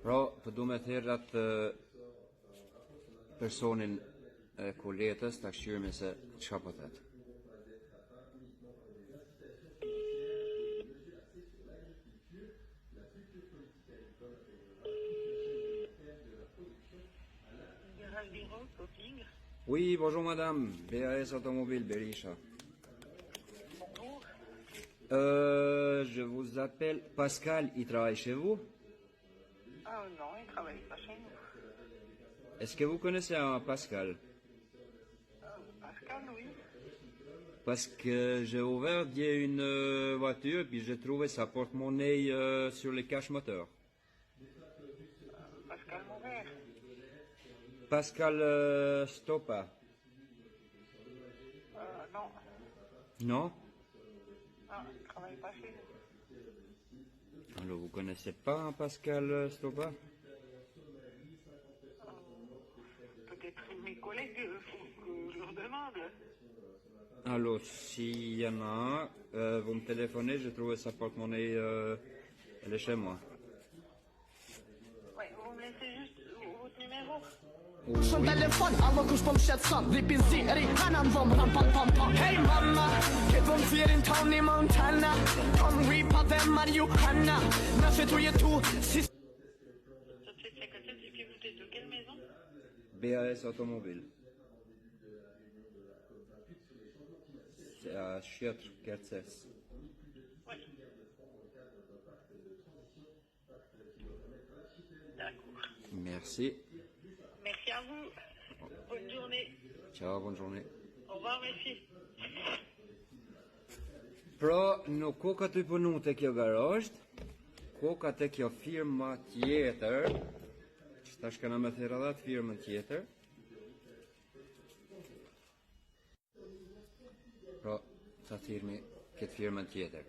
Pra, për du me thirë atë personin e kuletës të këshyrëmi se çka po thet. Oui, bonjour madame, BAS Automobile Berisha. Bonjour. Je vous appelle Pascal, il travaille chez vous? Ah non, il ne travaille pas chez nous. Est-ce que vous connaissez un Pascal? Pascal, oui. Parce que j'ai ouvert une voiture puis j'ai trouvé sa porte-monnaie sur les caches moteurs. Pascal Mauvert. Pascal Stopa. Non. Non? Ah, il ne travaille pas chez nous. Alors vous connaissez pas un Pascal Stopa? Peut-être mes collègues, il faut que je leur demande. Alors s'il y en a un, vous me téléphonez, j'ai trouvé sa porte-monnaie, elle est chez moi. Ouais, vous me laissez juste votre numéro. Som telefon, alla kush po mshetson Dhipin ziri, hanan vomran pam pam pam Hey mamma, këtë vëm firin Tony Montana Tom Ripa dhe Marijuana Nëse tu jetu si 7757, et puis vous êtes de quelle maison? BAS Automobile. C'est à Chiatre, Kertzes. Oui. D'accord. Merci. Merci à vous. Bonne journée. Ciao, bonne journée. Au revoir, merci. Pra, nuk ko ka të punu të kjo garasht, ko ka të kjo firma tjetër, që tash kana me thera dhe të firmën tjetër. Pra, ta thirmi këtë firmën tjetër.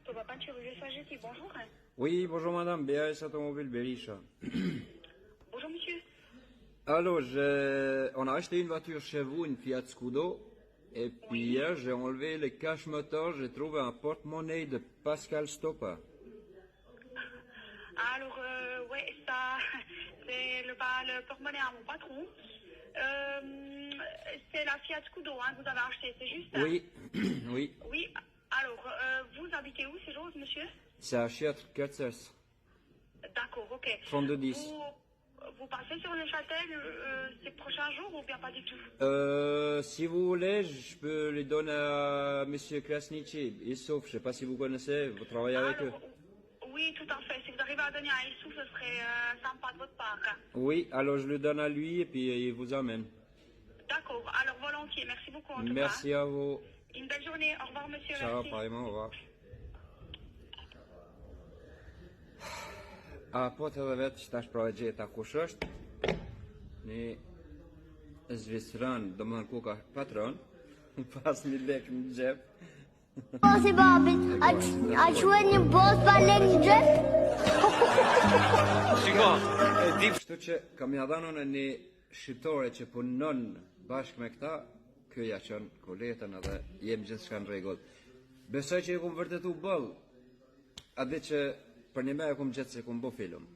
Ton papa, tu veux juste ajouter bonjour. Oui, bonjour madame, BAS Automobile Berisha. Bonjour, monsieur. Alors, on a acheté une voiture chez vous, une Fiat Scudo, et puis hier j'ai enlevé les caches moteurs, j'ai trouvé un porte-monnaie de Pascal Stopa. Alors, ouais, ça, c'est le porte-monnaie à mon patron. C'est la Fiat Scudo hein, que vous avez acheté, c'est juste ça? Oui, oui. Oui, alors, vous habitez où ces jours, monsieur? C'est à Chiatre, Kertzes, D'accord, ok. 3210. Vous passez sur le Châtel ces prochains jours ou bien pas du tout? Si vous voulez, je peux les donner à Monsieur Krasnichi. Issouf, je ne sais pas si vous connaissez, vous travaillez avec eux. Oui, tout à fait. Si vous arrivez à donner à Issouf, ce serait sympa de votre part. Hein. Oui, alors je le donne à lui et puis il vous amène. D'accord, alors volontiers. Merci beaucoup en tout cas. Merci à vous. Une belle journée. Au revoir, monsieur. Ciao, Merci. pareillement, au revoir. A po të edhe vetë që tash pra e gjeta kush është, një zvistran, do më thënë ku ka patron, pas një lek në gjep. Si babi, a quhet një bos pa lek në gjep? Shiko, e di kështu që kam ja dhanon e një shqiptore që punon bashkë me këta, kjo ja qënë koletën edhe jem gjithçka në rregull. Besoj që e kum vërtetu bëll, a di që për një me e kum gjithë se kum bo film.